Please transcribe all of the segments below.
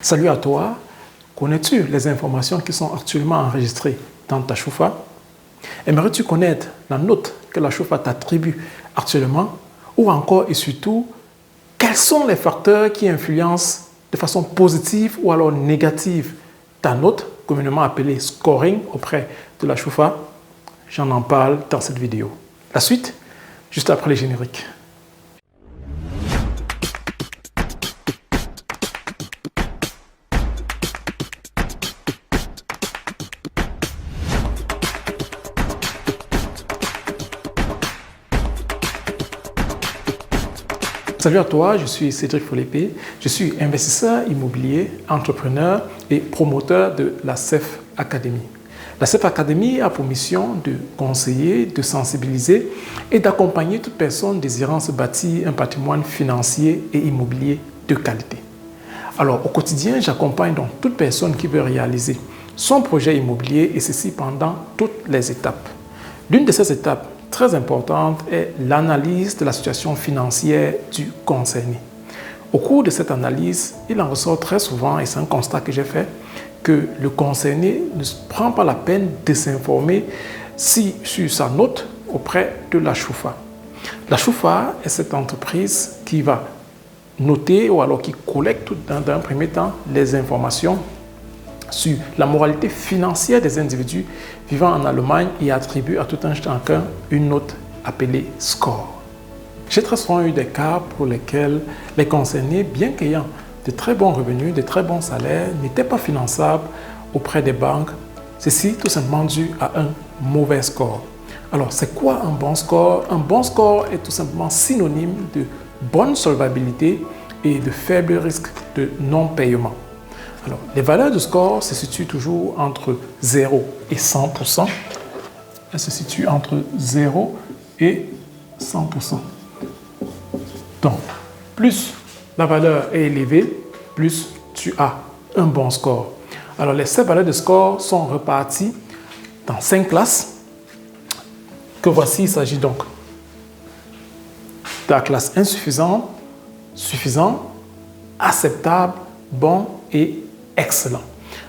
Salut à toi, connais-tu les informations qui sont actuellement enregistrées dans ta Choufa? Aimerais-tu connaître la note que la Choufa t'attribue actuellement? Ou encore et surtout, quels sont les facteurs qui influencent de façon positive ou alors négative ta note, communément appelée scoring auprès de la Choufa? J'en en parle dans cette vidéo. La suite, juste après les génériques. Salut à toi, je suis Cédric Folépé, je suis investisseur immobilier, entrepreneur et promoteur de la CEF Academy. La CEF Academy a pour mission de conseiller, de sensibiliser et d'accompagner toute personne désirant se bâtir un patrimoine financier et immobilier de qualité. Alors au quotidien, j'accompagne donc toute personne qui veut réaliser son projet immobilier et ceci pendant toutes les étapes. L'une de ces étapes très importante est l'analyse de la situation financière du concerné. Au cours de cette analyse, il en ressort très souvent, et c'est un constat que j'ai fait, que le concerné ne prend pas la peine de s'informer sur sa note auprès de la Choufa. La Choufa est cette entreprise qui va noter ou alors qui collecte dans un premier temps les informations sur la moralité financière des individus vivant en Allemagne et attribue à tout un chacun une note appelée score. J'ai très souvent eu des cas pour lesquels les concernés, bien qu'ayant de très bons revenus, de très bons salaires, n'étaient pas finançables auprès des banques. Ceci tout simplement dû à un mauvais score. Alors, c'est quoi un bon score? Un bon score est tout simplement synonyme de bonne solvabilité et de faible risque de non-paiement. Alors, les valeurs de score se situent toujours entre 0 et 100%. Elles se situent entre 0 et 100%. Donc, plus la valeur est élevée, plus tu as un bon score. Alors, ces valeurs de score sont reparties dans 5 classes. Que voici, il s'agit donc de la classe insuffisante, suffisant, acceptable, bon et excellent.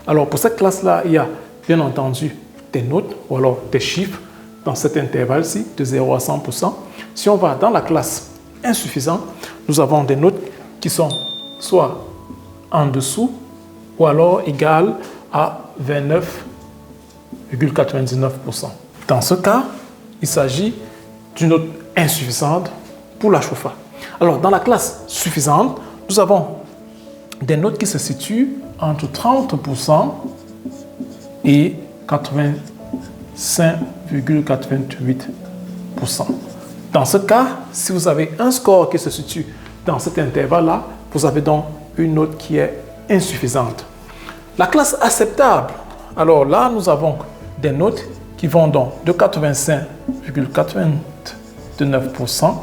Alors pour cette classe-là, il y a bien entendu des notes ou alors des chiffres dans cet intervalle-ci de 0 à 100%. Si on va dans la classe insuffisante, nous avons des notes qui sont soit en dessous ou alors égales à 29,99%. Dans ce cas, il s'agit d'une note insuffisante pour la Choufa. Alors dans la classe suffisante, nous avons des notes qui se situent entre 30% et 85,88%. Dans ce cas, si vous avez un score qui se situe dans cet intervalle-là, vous avez donc une note qui est insuffisante. La classe acceptable, alors là, nous avons des notes qui vont donc de 85,89%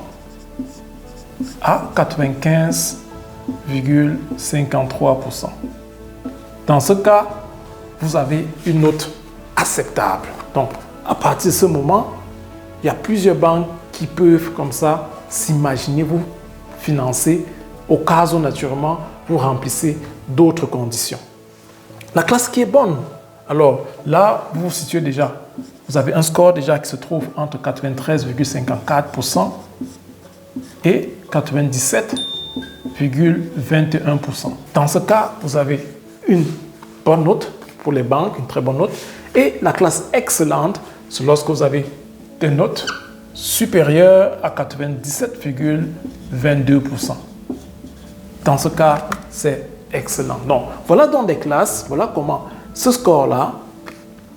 à 95,53%. Dans ce cas, vous avez une note acceptable. Donc, à partir de ce moment, il y a plusieurs banques qui peuvent comme ça s'imaginer vous financer au cas où naturellement vous remplissez d'autres conditions. La classe qui est bonne, alors là, vous vous situez déjà, vous avez un score déjà qui se trouve entre 93,54% et 97,21%. Dans ce cas, vous avez une bonne note pour les banques, une très bonne note. Et la classe excellente, c'est lorsque vous avez des notes supérieures à 97,22%. Dans ce cas, c'est excellent. Donc, voilà donc des classes, voilà comment ce score-là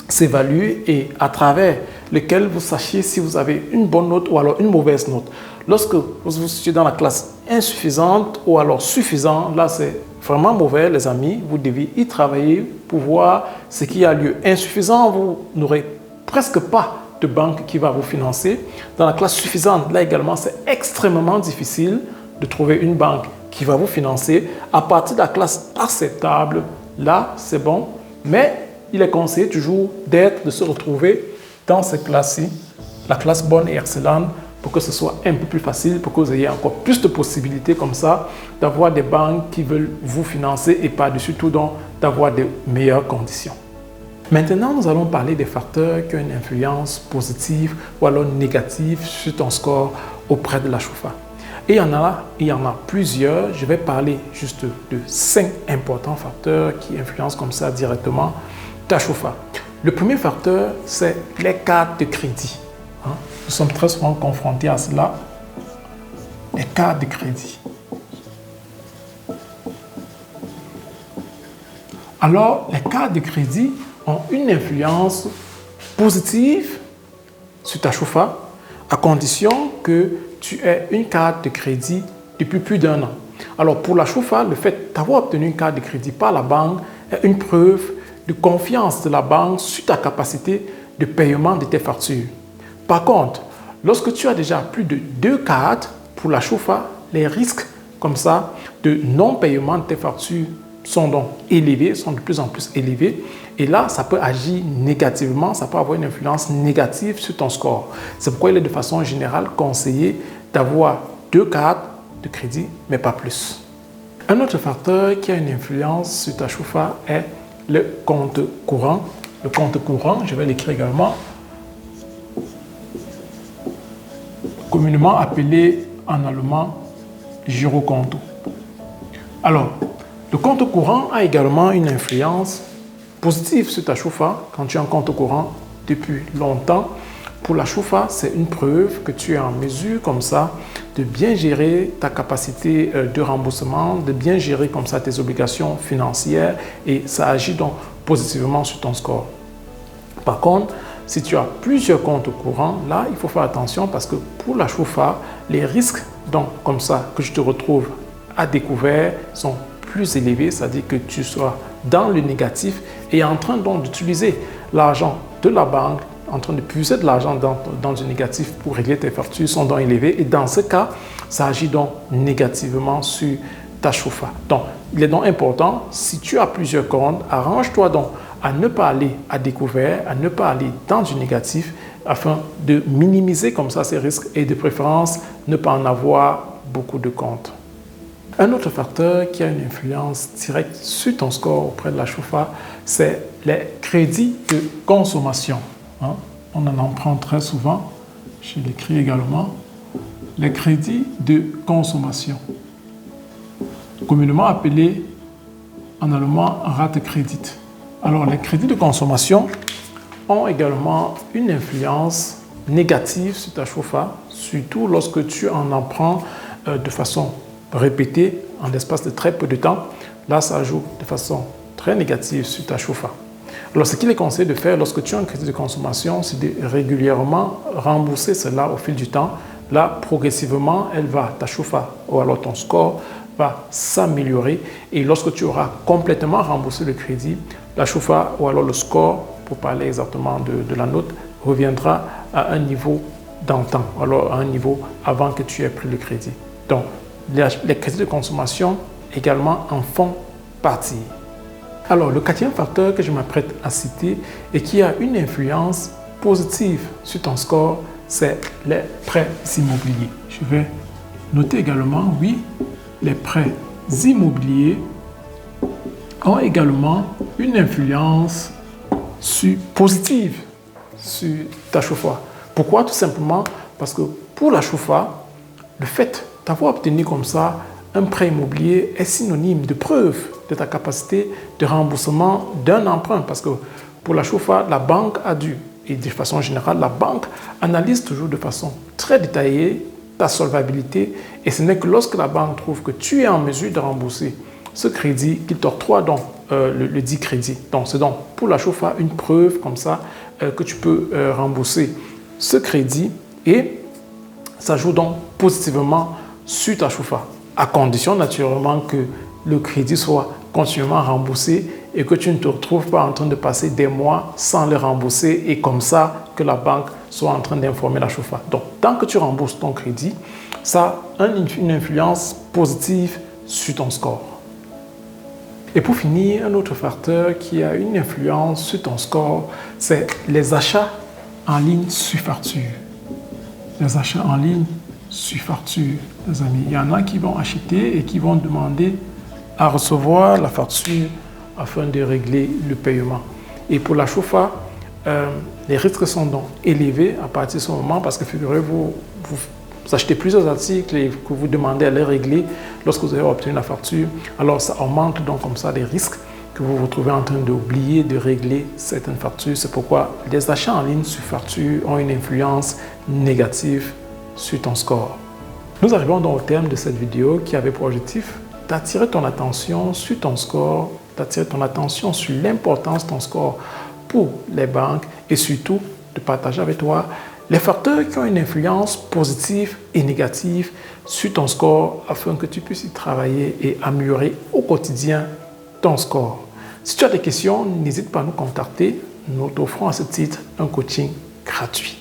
s'évalue et à travers lequel vous sachiez si vous avez une bonne note ou alors une mauvaise note. Lorsque vous vous situez dans la classe insuffisante ou alors suffisante, là c'est vraiment mauvais les amis, vous devez y travailler pour voir ce qui a lieu. Insuffisant, vous n'aurez presque pas de banque qui va vous financer. Dans la classe suffisante, là également c'est extrêmement difficile de trouver une banque qui va vous financer. À partir de la classe acceptable, là c'est bon, mais il est conseillé toujours de se retrouver dans cette classe-ci, la classe bonne et excellente, pour que ce soit un peu plus facile, pour que vous ayez encore plus de possibilités comme ça d'avoir des banques qui veulent vous financer et par-dessus tout donc d'avoir de meilleures conditions. Maintenant, nous allons parler des facteurs qui ont une influence positive ou alors négative sur ton score auprès de la Chaufa. Et il y en a plusieurs. Je vais parler juste de 5 importants facteurs qui influencent comme ça directement ta Chaufa. Le premier facteur, c'est les cartes de crédit. Nous sommes très souvent confrontés à cela. Les cartes de crédit. Alors, les cartes de crédit ont une influence positive sur ta Chaufa à condition que tu aies une carte de crédit depuis plus d'1 an. Alors, pour la Chaufa, le fait d'avoir obtenu une carte de crédit par la banque est une preuve de confiance de la banque sur ta capacité de paiement de tes factures. Par contre, lorsque tu as déjà plus de 2 cartes pour la Chaufa, les risques comme ça de non-paiement de tes factures sont donc élevés, sont de plus en plus élevés. Et là, ça peut agir négativement, ça peut avoir une influence négative sur ton score. C'est pourquoi il est de façon générale conseillé d'avoir 2 cartes de crédit, mais pas plus. Un autre facteur qui a une influence sur ta Chaufa est le compte courant. Le compte courant, je vais l'écrire également, communément appelé en allemand girokonto. Alors, le compte courant a également une influence positive sur ta Chaufa quand tu as un compte courant depuis longtemps. Pour la Chaufa, c'est une preuve que tu es en mesure comme ça de bien gérer ta capacité de remboursement, de bien gérer comme ça tes obligations financières et ça agit donc positivement sur ton score. Par contre, si tu as plusieurs comptes courants, là, il faut faire attention parce que pour la Chaufa, les risques donc comme ça que je te retrouve à découvert sont plus élevés, c'est-à-dire que tu sois dans le négatif et en train donc d'utiliser l'argent de la banque, en train de puiser de l'argent dans du négatif pour régler tes factures sont donc élevées et dans ce cas, ça agit donc négativement sur ta Chaufa. Donc, il est donc important, si tu as plusieurs comptes, arrange-toi donc à ne pas aller à découvert, à ne pas aller dans du négatif afin de minimiser comme ça ces risques et de préférence ne pas en avoir beaucoup de comptes. Un autre facteur qui a une influence directe sur ton score auprès de la Chaufa, c'est les crédits de consommation. On en emprunte très souvent, je l'écris également, les crédits de consommation, communément appelés en allemand Ratekredit. Alors, les crédits de consommation ont également une influence négative sur ta Chaufa, surtout lorsque tu en empruntes de façon répétée en l'espace de très peu de temps. Là, ça joue de façon très négative sur ta Chaufa. Alors, ce qu'il est conseillé de faire lorsque tu as un crédit de consommation, c'est de régulièrement rembourser cela au fil du temps. Là, progressivement, ta Chaufa ou alors ton score va s'améliorer. Et lorsque tu auras complètement remboursé le crédit, la Chaufa ou alors le score, pour parler exactement de la note, reviendra à un niveau d'antan, alors à un niveau avant que tu aies pris le crédit. Donc, les crédits de consommation également en font partie. Alors, le 4e facteur que je m'apprête à citer et qui a une influence positive sur ton score, c'est les prêts immobiliers. Je vais noter également, oui, les prêts immobiliers ont également une influence positive sur ta Chaufa. Pourquoi? Tout simplement parce que pour la Chaufa, le fait d'avoir obtenu comme ça un prêt immobilier est synonyme de preuve de ta capacité de remboursement d'un emprunt. Parce que pour la Chaufa, la banque a dû, et de façon générale, la banque analyse toujours de façon très détaillée ta solvabilité. Et ce n'est que lorsque la banque trouve que tu es en mesure de rembourser ce crédit qu'il t'octroie donc le dit crédit. Donc, c'est donc pour la Chaufa une preuve comme ça que tu peux rembourser ce crédit et ça joue donc positivement sur ta Chaufa, à condition naturellement que le crédit soit continuellement remboursé et que tu ne te retrouves pas en train de passer des mois sans le rembourser et comme ça que la banque soit en train d'informer la Chaufa. Donc, tant que tu rembourses ton crédit, ça a une influence positive sur ton score. Et pour finir, un autre facteur qui a une influence sur ton score, c'est les achats en ligne sur facture. les achats en ligne sur facture, les amis. Il y en a qui vont acheter et qui vont demander à recevoir la facture afin de régler le paiement. Et pour la Chofa, les risques sont donc élevés à partir de ce moment parce que figurez-vous, vous achetez plusieurs articles et que vous demandez à les régler lorsque vous avez obtenu la facture. Alors ça augmente donc comme ça les risques que vous vous retrouvez en train d'oublier de régler certaines factures. C'est pourquoi les achats en ligne sur facture ont une influence négative sur ton score. Nous arrivons donc au terme de cette vidéo qui avait pour objectif d'attirer ton attention sur ton score, d'attirer ton attention sur l'importance de ton score pour les banques et surtout de partager avec toi les facteurs qui ont une influence positive et négative sur ton score afin que tu puisses y travailler et améliorer au quotidien ton score. Si tu as des questions, n'hésite pas à nous contacter. Nous t'offrons à ce titre un coaching gratuit.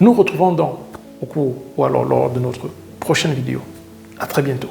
Nous retrouvons donc au cours ou alors lors de notre prochaine vidéo. À très bientôt.